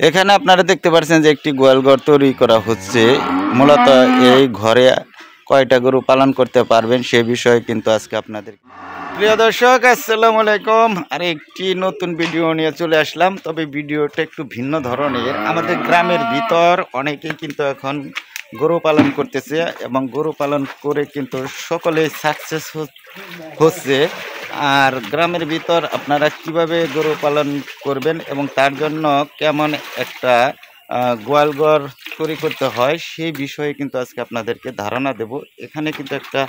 এখানে আপনারা দেখতে পাচ্ছেন যে একটি গোয়ালঘর তৈরি করা হচ্ছে। মূলত এই ঘরে কয়টা গরু পালন করতে পারবেন সে বিষয়ে কিন্তু আজকে আপনাদের প্রিয় দর্শক আসসালামু আলাইকুম। আর একটি নতুন ভিডিও নিয়ে চলে আসলাম। তবে ভিডিওটা একটু ভিন্ন ধরনের। আমাদের গ্রামের ভিতর অনেকেই কিন্তু এখন গরু পালন করতেছে এবং গরু পালন করে কিন্তু সকলেই সাকসেস হচ্ছে। আর গ্রামের ভিতর আপনারা কিভাবে গরু পালন করবেন এবং তার জন্য কেমন একটা গোয়ালঘর তৈরি করতে হয় সেই বিষয়ে কিন্তু আজকে আপনাদেরকে ধারণা দেব। এখানে কিন্তু একটা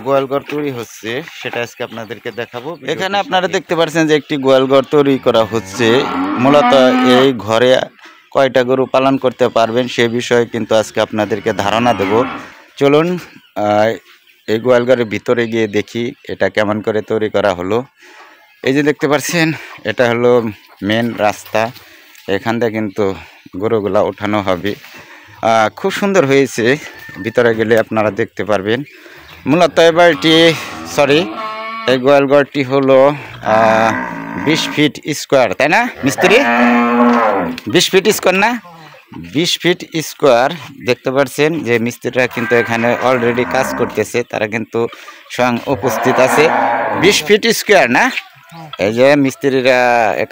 গোয়ালঘর তৈরি হচ্ছে, সেটা আজকে আপনাদেরকে দেখাবো। এখানে আপনারা দেখতে পাচ্ছেন যে একটি গোয়ালঘর তৈরি করা হচ্ছে। মূলত এই ঘরে কয়টা গরু পালন করতে পারবেন সে বিষয়ে কিন্তু আজকে আপনাদেরকে ধারণা দেব। চলুন এই গোয়ালঘরের ভিতরে গিয়ে দেখি এটা কেমন করে তৈরি করা হলো। এই যে দেখতে পাচ্ছেন এটা হলো মেন রাস্তা। এখান থেকে কিন্তু গরুগুলা ওঠানো হবে। খুব সুন্দর হয়েছে, ভিতরে গেলে আপনারা দেখতে পারবেন। মূলত এই গোয়ালঘরটি হলো 20 ফিট স্কোয়ার, তাই না মিস্ত্রি? 20 ফিট স্কোয়ার না, 20 ফিট স্কোয়ার। দেখতে পাচ্ছেন যে মিস্ত্রিরা কিন্তু এখানে অলরেডি কাজ করতেছে, তারা কিন্তু স্বয়ং উপস্থিত আছে। 20 ফিট স্কোয়ার না, এই যে মিস্ত্রিরা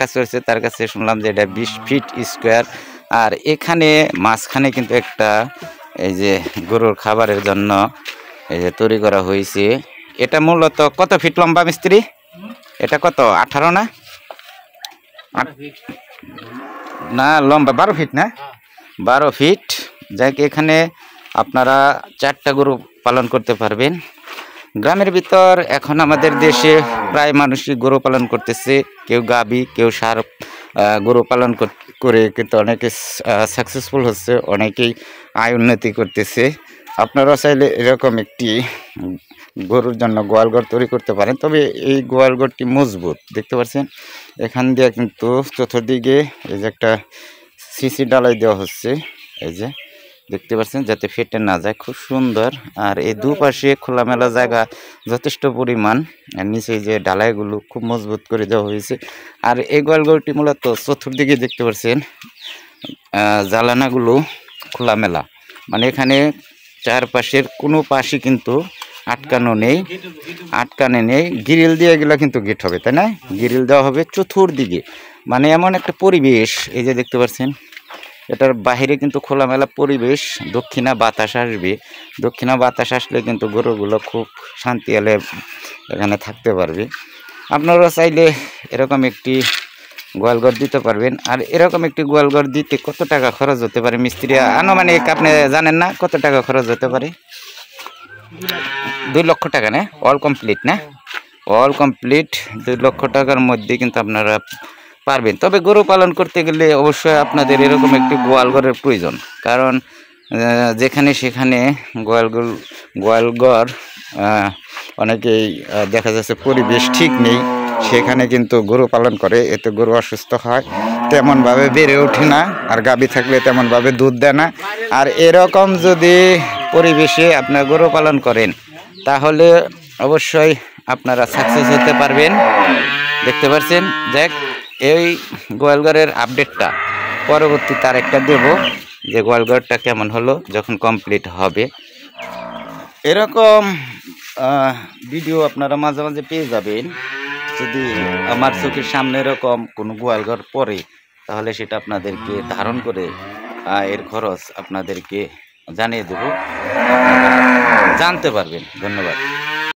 কাজ করছে, তার কাছে শুনলাম যে এটা 20 ফিট স্কোয়ার। আর এখানে মাঝখানে কিন্তু একটা এই যে গরুর খাবারের জন্য এই যে তৈরি করা হয়েছে। এটা মূলত কত ফিট লম্বা মিস্ত্রি? এটা কত 18 না না লম্বা 12 ফিট না, 12 ফিট। যাই এখানে আপনারা 4টা গরু পালন করতে পারবেন। গ্রামের ভিতর এখন আমাদের দেশে প্রায় মানুষই গরু পালন করতেছে, কেউ গাভী কেউ ষাঁড় গরু পালন করে কিন্তু অনেকে সাকসেসফুল হচ্ছে, অনেকেই আয় উন্নতি করতেছে। আপনারা চাইলে এরকম একটি গরুর জন্য গোয়ালঘর তৈরি করতে পারেন। তবে এই গোয়ালঘরটি মজবুত, দেখতে পাচ্ছেন এখান দিয়ে কিন্তু চতুর্দিকে এই যে একটা সিসি ডালাই দেওয়া হচ্ছে, এই যে দেখতে পাচ্ছেন, যাতে ফেটে না যায়। খুব সুন্দর। আর এই দুপাশে খোলামেলা জায়গা যথেষ্ট পরিমাণ, আর নিচে যে ঢালাইগুলো খুব মজবুত করে দেওয়া হয়েছে। আর এই গোয়ালঘরটি মূলত চতুর্দিকে দেখতে পাচ্ছেন জালানাগুলো খোলামেলা, মানে এখানে চারপাশের কোনো পাশে কিন্তু আটকানো নেই। গ্রিল দিয়ে এগুলো কিন্তু গেট হবে, তাই না? গ্রিল দেওয়া হবে চতুর্দিকে, মানে এমন একটা পরিবেশ। এই যে দেখতে পাচ্ছেন এটার বাহিরে কিন্তু খোলামেলা পরিবেশ, দক্ষিণা বাতাস আসলে কিন্তু গরুগুলো খুব শান্তি এলে এখানে থাকতে পারবে। আপনারা চাইলে এরকম একটি গোয়ালঘর দিতে পারবেন। আর এরকম একটি গোয়ালঘর দিতে কত টাকা খরচ হতে পারে মিস্ত্রি আনুমানিক আপনি জানেন না? কত টাকা খরচ হতে পারে? 2 লক্ষ টাকা না? অল কমপ্লিট না? অল কমপ্লিট 2 লক্ষ টাকার মধ্যে কিন্তু আপনারা পারবেন। তবে গরু পালন করতে গেলে অবশ্যই আপনাদের এরকম একটি গোয়ালঘরের প্রয়োজন, কারণ যেখানে সেখানে গোয়ালঘর অনেকেই দেখা যাচ্ছে পরিবেশ ঠিক নেই, সেখানে কিন্তু গরু পালন করে, এতে গরু অসুস্থ হয়, তেমনভাবে বেড়ে ওঠে না, আর গাভী থাকলে তেমনভাবে দুধ দেয় না। আর এরকম যদি পরিবেশে আপনার গরু পালন করেন তাহলে অবশ্যই আপনারা সাকসেস হতে পারবেন। দেখতে পাচ্ছেন, দেখ এই গোয়ালঘরের আপডেটটা পরবর্তীতে আরেকটা দেব, যে গোয়ালঘরটা কেমন হলো যখন কমপ্লিট হবে। এরকম ভিডিও আপনারা মাঝে মাঝে পেয়ে যাবেন। যদি আমার চোখের সামনে এরকম কোনো গোয়ালঘর পড়ে তাহলে সেটা আপনাদেরকে ধারণ করে এর খরচ আপনাদেরকে জানিয়ে দেব, আপনারা জানতে পারবেন। ধন্যবাদ।